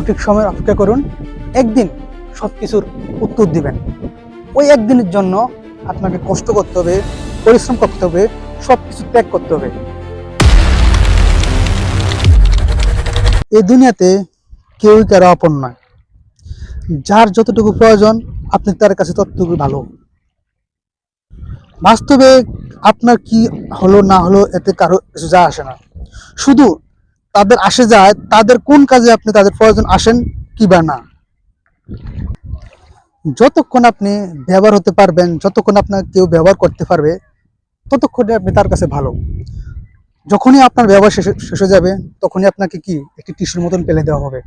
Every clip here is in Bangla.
সঠিক সময়ের অপেক্ষা করুন, একদিন সব কিছুর উত্তর দিবেন। ওই একদিনের জন্য আপনাকে কষ্ট করতে হবে, পরিশ্রম করতে হবে, সব কিছু ত্যাগ করতে হবে। এই দুনিয়াতে কেউই কারো আপন নয়। যার যতটুকু প্রয়োজন আপনি তার কাছে ততটুকু ভালো। বাস্তবে আপনার কি হলো না হলো এতে কারো কিছু যায় আসে না। শুধু তাদের আসে যায় তাদের কোন কাজে আপনি তাদের প্রয়োজন আসেন কি বা না। যতক্ষণ আপনি ব্যবহার হতে পারবেন, যতক্ষণ আপনার কেউ ব্যবহার করতে পারবে, ততক্ষণে আপনি তার কাছে ভালো। যখনই আপনার ব্যবহার শেষ হয়ে যাবে, তখনই আপনাকে কি একটি টিস্যুর মতন ফেলে দেওয়া হবে।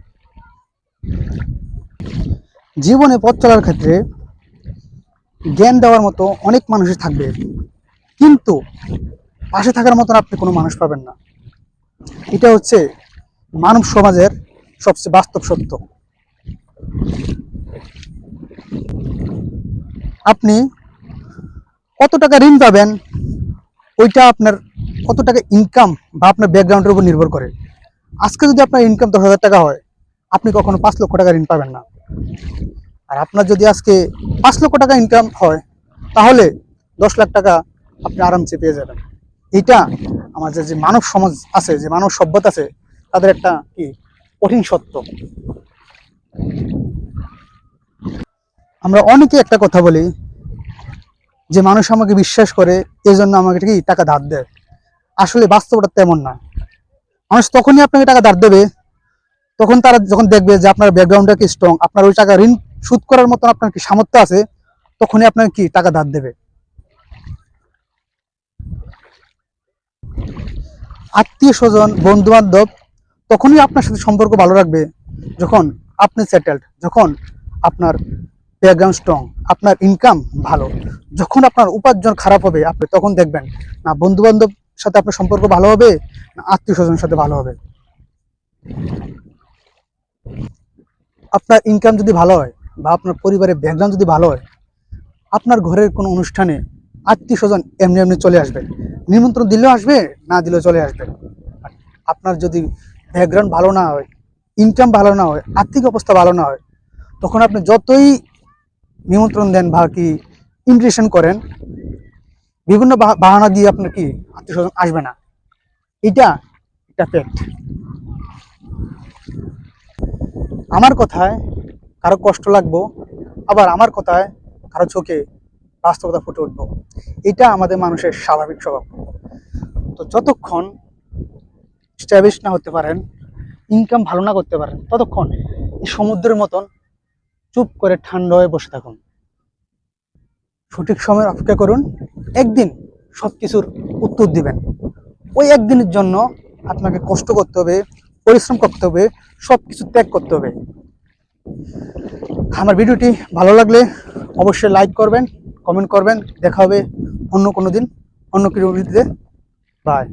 জীবনে পথ চলার ক্ষেত্রে জ্ঞান দেওয়ার মতো অনেক মানুষই থাকবে, কিন্তু পাশে থাকার মতন আপনি কোনো মানুষ পাবেন না। এটা হচ্ছে মানব সমাজের সবচেয়ে বাস্তব সত্য। আপনি কত টাকা ঋণ পাবেন, ওইটা আপনার কত টাকা ইনকাম বা আপনার ব্যাকগ্রাউন্ডের উপর নির্ভর করে। আজকে যদি আপনার ইনকাম 10,000 টাকা হয়, আপনি কখনো 5 লক্ষ টাকা ঋণ পাবেন না। আর আপনার যদি আজকে 5 লক্ষ টাকা ইনকাম হয়, তাহলে 10 লাখ টাকা আপনি আরামসে পেয়ে যাবেন। এটা আমাদের যে মানব সমাজ আছে, যে মানব সভ্যতা আছে, তাদের একটা কি কঠিন সত্য। আমরা অনেকে একটা কথা বলি যে মানুষ আমাকে বিশ্বাস করে, এই জন্য আমাকে কি টাকা ধার দেয়। আসলে বাস্তবতা তেমন না। মানুষ তখনই আপনাকে টাকা ধার দেবে তখন তারা যখন দেখবে যে আপনার ব্যাকগ্রাউন্ডটা কি স্ট্রং, আপনার ওই টাকা ঋণ শোধ করার মতন আপনার কি সামর্থ্য আছে, তখনই আপনাকে কি টাকা ধার দেবে। আত্মীয় স্বজন, বন্ধু বান্ধব তখনই আপনার সাথে সম্পর্ক ভালো রাখবে যখন আপনি সেটেলড, যখন আপনার ব্যাকগ্রাউন্ড স্ট্রং, আপনার ইনকাম ভালো। যখন আপনার উপার্জন খারাপ হবে, আপনি তখন দেখবেন না বন্ধু বান্ধব সাথে আপনার সম্পর্ক ভালো হবে, না আত্মীয় স্বজনের সাথে ভালো হবে। আপনার ইনকাম যদি ভালো হয় বা আপনার পরিবারের ব্যাকগ্রাউন্ড যদি ভালো হয়, আপনার ঘরের কোনো অনুষ্ঠানে আত্মীয় স্বজন এমনি এমনি চলে আসবে। নিমন্ত্রণ দিলেও আসবে, না দিলেও চলে আসবে। আপনার যদি ব্যাকগ্রাউন্ড ভালো না হয়, ইনকাম ভালো না হয়, আর্থিক অবস্থা ভালো না হয়, তখন আপনি যতই নিমন্ত্রণ দেন বা কি ইনভিটেশন করেন, বিভিন্ন বাহানা দিয়ে আপনার কি আত্মীয় স্বজন আসবে না। এটা একটা ফ্যাক্ট। আমার কথায় কারো কষ্ট লাগবো, আবার আমার কথায় কারো চোখে বাস্তবতা ফুটে উঠবো। এটা আমাদের মানুষের স্বাভাবিক স্বভাব। তো যতক্ষণ স্ট্যাবলিশ না হতে পারেন, ইনকাম ভালো না করতে পারেন, ততক্ষণ এই সমুদ্রের মতন চুপ করে ঠান্ডা হয়ে বসে থাকুন। সঠিক সময়ের অপেক্ষা করুন, একদিন সব কিছুর উত্তর দিবেন। ওই একদিনের জন্য আপনাকে কষ্ট করতে হবে, পরিশ্রম করতে হবে, সব কিছু ত্যাগ করতে হবে। আমার ভিডিওটি ভালো লাগলে অবশ্যই লাইক করবেন, কমেন্ট করবেন। দেখা হবে অন্য কোনো দিন, অন্য কোনো ভিডিওতে। বাই।